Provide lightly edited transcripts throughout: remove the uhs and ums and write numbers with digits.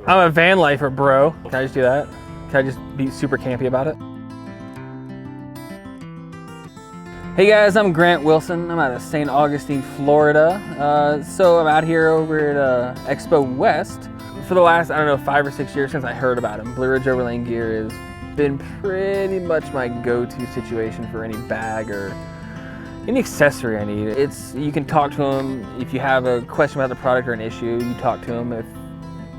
I'm a van lifer, bro. Can I just do that? Can I just be super campy about it? Hey guys, I'm Grant Wilson. I'm out of St. Augustine, Florida. So I'm out here over at Expo West for the last, I don't know, 5 or 6 years since I heard about him. Blue Ridge Overland gear has been pretty much my go-to situation for any bag or any accessory I need. You can talk to them if you have a question about the product or an issue. You talk to them. If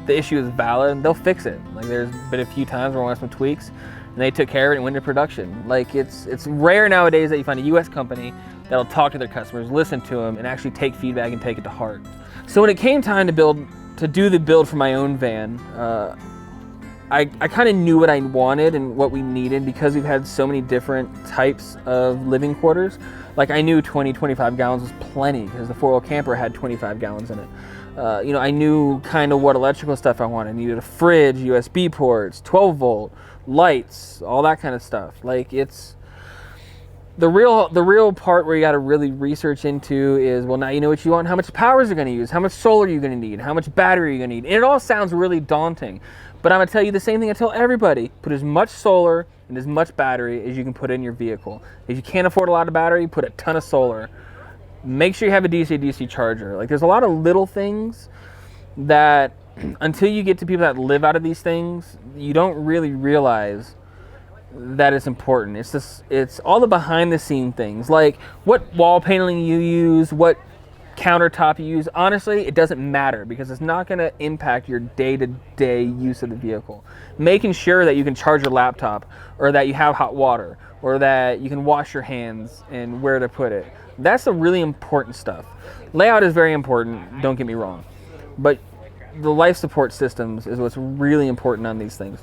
the issue is valid, they'll fix it. Like, there's been a few times where I want some tweaks and they took care of it and went into production. Like, it's rare nowadays that you find a US company that'll talk to their customers, listen to them, and actually take feedback and take it to heart. So when it came time to do the build for my own van, I kind of knew what I wanted and what we needed because we've had so many different types of living quarters. Like, I knew 20-25 gallons was plenty because the 4-wheel camper had 25 gallons in it. I knew kind of what electrical stuff I wanted. I needed a fridge, USB ports, 12 volt, lights, all that kind of stuff. Like, it's the real part where you got to really research into is, well, now you know what you want, how much power is it going to use, how much solar are you going to need, how much battery are you going to need. And it all sounds really daunting, but I'm going to tell you the same thing I tell everybody: put as much solar and as much battery as you can put in your vehicle. If you can't afford a lot of battery, put a ton of solar. Make sure you have a DC-DC charger. Like, there's a lot of little things that until you get to people that live out of these things, you don't really realize that it's important. It's all the behind the scene things, like what wall paneling you use, what countertop you use. Honestly, it doesn't matter because it's not going to impact your day-to-day use of the vehicle. Making sure that you can charge your laptop, or that you have hot water, or that you can wash your hands and where to put it. That's the really important stuff. Layout is very important, don't get me wrong, but the life support systems is what's really important on these things.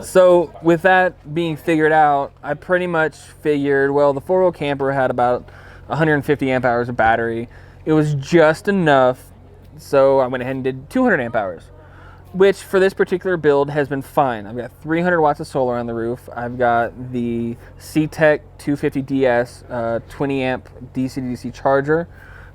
So with that being figured out, I pretty much figured, well, the 4-wheel camper had about 150 amp hours of battery. It was just enough, so I went ahead and did 200 amp hours, which for this particular build has been fine. I've got 300 watts of solar on the roof. I've got the C-Tech 250DS 20 amp DC-DC charger.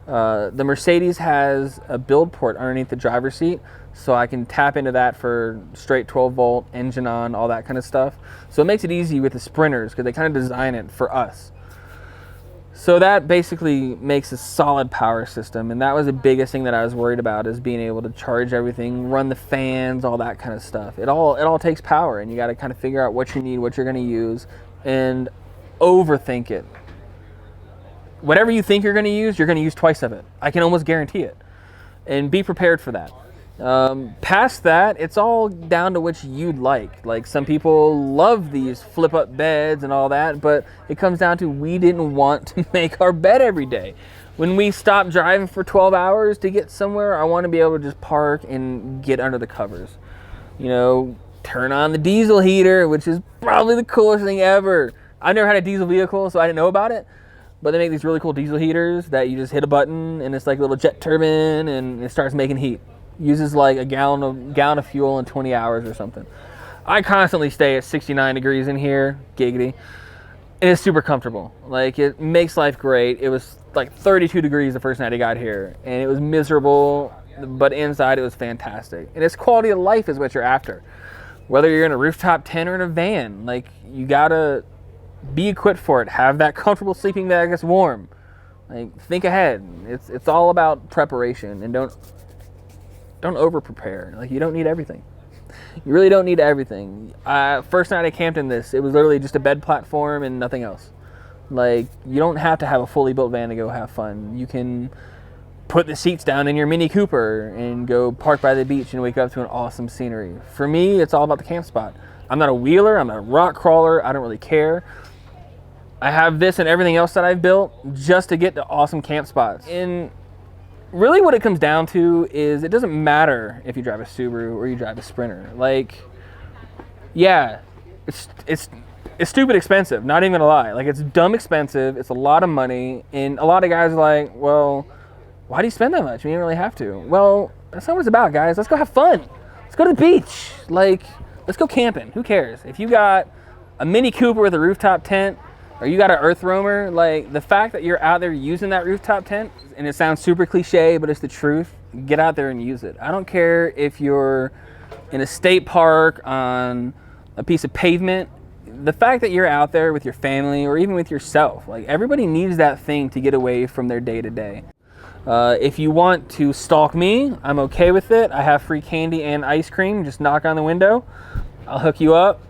The Mercedes has a build port underneath the driver's seat, so I can tap into that for straight 12 volt, engine on, all that kind of stuff. So it makes it easy with the Sprinters because they kind of design it for us. So that basically makes a solid power system, and that was the biggest thing that I was worried about, is being able to charge everything, run the fans, all that kind of stuff. It all takes power, and you got to kind of figure out what you need, what you're going to use, and overthink it. Whatever you think you're going to use twice of it. I can almost guarantee it. And be prepared for that. Past that, it's all down to what you'd like. Like, some people love these flip-up beds and all that, but it comes down to we didn't want to make our bed every day. When we stop driving for 12 hours to get somewhere, I want to be able to just park and get under the covers. You know, turn on the diesel heater, which is probably the coolest thing ever. I've never had a diesel vehicle, so I didn't know about it. But they make these really cool diesel heaters that you just hit a button and it's like a little jet turbine and it starts making heat. Uses like a gallon of fuel in 20 hours or something. I constantly stay at 69 degrees in here, giggity. And it's super comfortable. Like, it makes life great. It was like 32 degrees the first night I got here, and it was miserable, but inside it was fantastic. And it's quality of life is what you're after. Whether you're in a rooftop tent or in a van, like, you gotta be equipped for it. Have that comfortable sleeping bag that's warm. Like, think ahead. It's all about preparation, and don't over prepare. Like, you don't need everything. You really don't need everything. First night I camped in this, it was literally just a bed platform and nothing else. Like, you don't have to have a fully built van to go have fun. You can put the seats down in your Mini Cooper and go park by the beach and wake up to an awesome scenery. For me, it's all about the camp spot. I'm not a wheeler, I'm not a rock crawler, I don't really care. I have this and everything else that I've built just to get to awesome camp spots. And really what it comes down to is it doesn't matter if you drive a Subaru or you drive a Sprinter. Like, yeah, it's stupid expensive, not even gonna lie. Like, it's dumb expensive, it's a lot of money, and a lot of guys are like, well, why do you spend that much? You don't really have to. Well, that's not what it's about, guys. Let's go have fun. Let's go to the beach. Like, let's go camping. Who cares? If you got a Mini Cooper with a rooftop tent, or you got an Earth Roamer, like, the fact that you're out there using that rooftop tent, and it sounds super cliche, but it's the truth, get out there and use it. I don't care if you're in a state park, on a piece of pavement. The fact that you're out there with your family or even with yourself, like everybody needs that thing to get away from their day to day. If you want to stalk me, I'm okay with it. I have free candy and ice cream. Just knock on the window. I'll hook you up.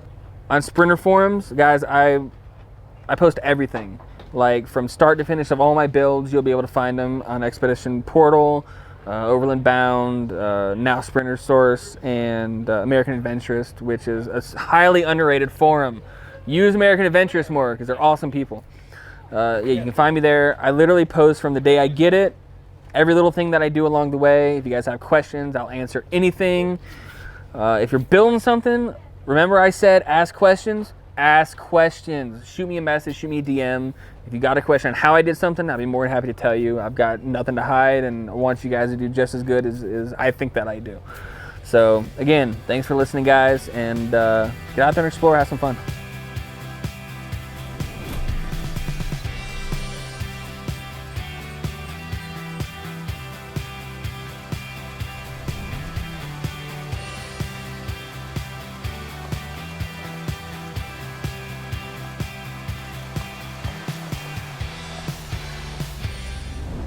On Sprinter forums, guys, I post everything. Like from start to finish of all my builds, you'll be able to find them on Expedition Portal, Overland Bound, now Sprinter Source, and American Adventurist, which is a highly underrated forum. Use American Adventurist more because they're awesome people. Yeah, you can find me there. I literally post from the day I get it, every little thing that I do along the way. If you guys have questions, I'll answer anything. If you're building something, remember I said ask questions. Ask questions. Shoot me a message, shoot me a DM. If you got a question on how I did something, I'd be more than happy to tell you. I've got nothing to hide, and I want you guys to do just as good as I think that I do. So again, thanks for listening, guys, and get out there and explore, have some fun.